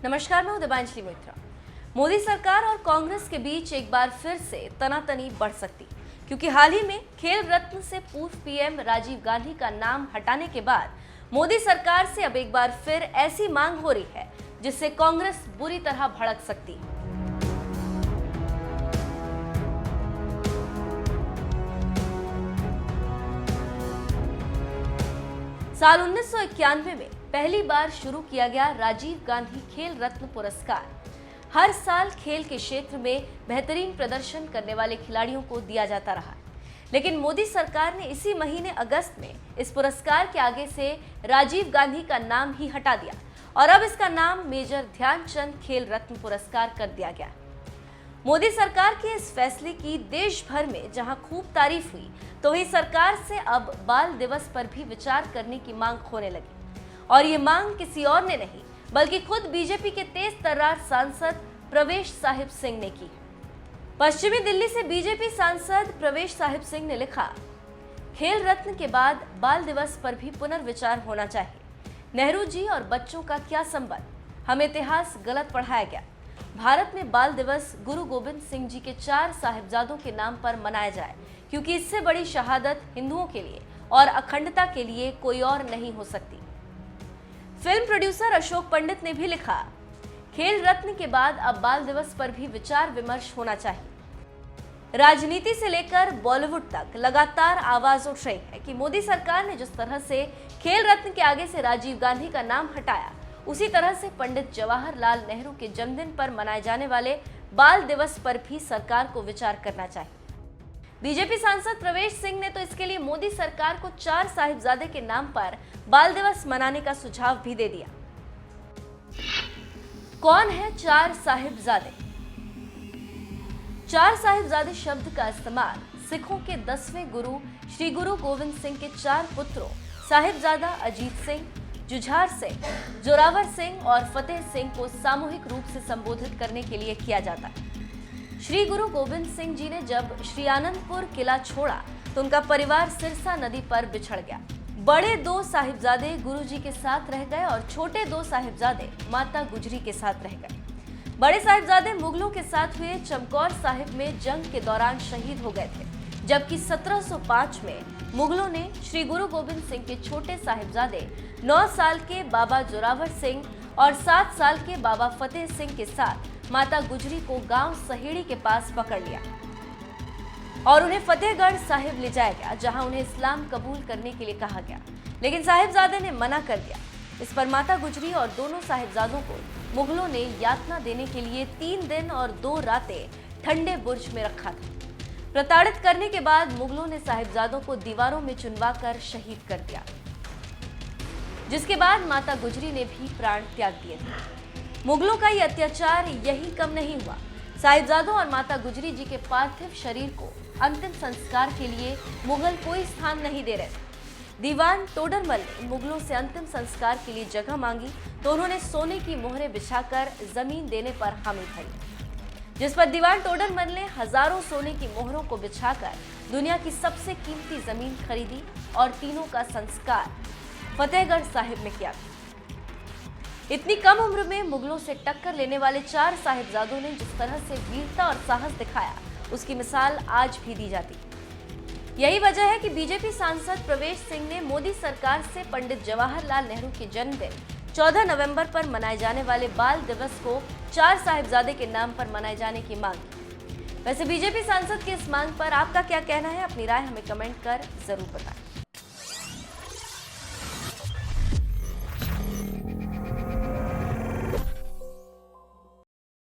नमस्कार, मैं हूं दिबांजलि मित्रा। मोदी सरकार और कांग्रेस के बीच एक बार फिर से तनातनी बढ़ सकती, क्योंकि हाल ही में खेल रत्न से पूर्व पीएम राजीव गांधी का नाम हटाने के बाद मोदी सरकार से अब एक बार फिर ऐसी मांग हो रही है जिससे कांग्रेस बुरी तरह भड़क सकती है। साल 1991 में पहली बार शुरू किया गया राजीव गांधी खेल रत्न पुरस्कार हर साल खेल के क्षेत्र में बेहतरीन प्रदर्शन करने वाले खिलाड़ियों को दिया जाता रहा। लेकिन मोदी सरकार ने इसी महीने अगस्त में इस पुरस्कार के आगे से राजीव गांधी का नाम ही हटा दिया और अब इसका नाम मेजर ध्यानचंद खेल रत्न पुरस्कार कर दिया गया। मोदी सरकार के इस फैसले की देश भर में जहां खूब तारीफ हुई, तो वही सरकार से अब बाल दिवस पर भी विचार करने की मांग होने लगी। और ये मांग किसी और ने नहीं बल्कि खुद बीजेपी के तेज तर्रार सांसद प्रवेश साहिब सिंह ने की। पश्चिमी दिल्ली से बीजेपी सांसद प्रवेश साहिब सिंह ने लिखा, खेल रत्न के बाद बाल दिवस पर भी पुनर्विचार होना चाहिए। नेहरू जी और बच्चों का क्या संबंध? हमें इतिहास गलत पढ़ाया गया। भारत में बाल दिवस गुरु गोविंद सिंह जी के 4 साहिबजादों के नाम पर मनाया जाए, क्योंकि इससे बड़ी शहादत हिंदुओं के लिए और अखंडता के लिए कोई और नहीं हो सकती। फिल्म प्रोड्यूसर अशोक पंडित ने भी लिखा, खेल रत्न के बाद अब बाल दिवस पर भी विचार विमर्श होना चाहिए। राजनीति से लेकर बॉलीवुड तक लगातार आवाज उठ रही है कि मोदी सरकार ने जिस तरह से खेल रत्न के आगे से राजीव गांधी का नाम हटाया, उसी तरह से पंडित जवाहरलाल नेहरू के जन्मदिन पर मनाए जाने वाले बाल दिवस पर भी सरकार को विचार करना चाहिए। बीजेपी सांसद प्रवेश सिंह ने तो इसके लिए मोदी सरकार को 4 साहिबजादे के नाम पर बाल दिवस मनाने का सुझाव भी दे दिया। कौन है 4 साहिबजादे? 4 साहिबजादे शब्द का इस्तेमाल सिखों के 10वें गुरु श्री गुरु गोविंद सिंह के 4 पुत्रों साहिबजादा अजीत सिंह, जुझार सिंह, जोरावर सिंह और फतेह सिंह को सामूहिक रूप से संबोधित करने के लिए किया जाता है। श्री गुरु गोविंद सिंह जी ने जब श्री आनंदपुर किला छोड़ा तो उनका परिवार सिरसा नदी पर बिछड़ गया। बड़े 2 साहिबजादे गुरु जी के साथ रह गए और छोटे 2 साहिबजादे माता गुजरी के साथ रह गए। बड़े साहिबजादे मुगलों के साथ हुए चमकौर साहिब में जंग के दौरान शहीद हो गए थे, जबकि 1705 में मुगलों ने श्री गुरु गोविंद सिंह के छोटे साहिबजादे 9 साल के बाबा जोरावर सिंह और 7 साल के बाबा फतेह सिंह के साथ माता गुजरी को गांव सहेड़ी के पास पकड़ लिया और उन्हें फतेहगढ़ साहिब ले जाया गया, जहां उन्हें इस्लाम कबूल करने के लिए कहा गया। लेकिन साहिबजादे ने मना कर दिया। इस पर माता गुजरी और दोनों साहिबजादों को मुगलों ने यातना देने के लिए 3 दिन और 2 रातें ठंडे बुर्ज में रखा था। प्रताड़ित करने के बाद मुगलों ने साहिबजादों को दीवारों में चुनवाकर शहीद कर दिया, जिसके बाद माता गुजरी ने भी प्राण त्याग दिए थे। मुगलों का यह अत्याचार यही कम नहीं हुआ। साहिबजादों और माता गुजरी जी के पार्थिव शरीर को अंतिम संस्कार के लिए मुगल कोई स्थान नहीं दे रहे थे। दीवान तोडरमल ने मुगलों से अंतिम संस्कार के लिए जगह मांगी तो उन्होंने सोने की मोहरें बिछाकर जमीन देने पर हामी भरी, जिस पर दीवान तोडरमल ने हजारों सोने की मोहरों को बिछाकर दुनिया की सबसे कीमती जमीन खरीदी और तीनों का संस्कार फतेहगढ़ साहिब में किया। इतनी कम उम्र में मुगलों से टक्कर लेने वाले 4 साहिबजादों ने जिस तरह से वीरता और साहस दिखाया, उसकी मिसाल आज भी दी जाती। यही वजह है कि बीजेपी सांसद प्रवेश सिंह ने मोदी सरकार से पंडित जवाहरलाल नेहरू के जन्मदिन 14 नवंबर पर मनाए जाने वाले बाल दिवस को 4 साहिबजादे के नाम पर मनाए जाने की मांग की। वैसे बीजेपी सांसद की इस मांग पर आपका क्या कहना है? अपनी राय हमें कमेंट कर जरूर बताएं।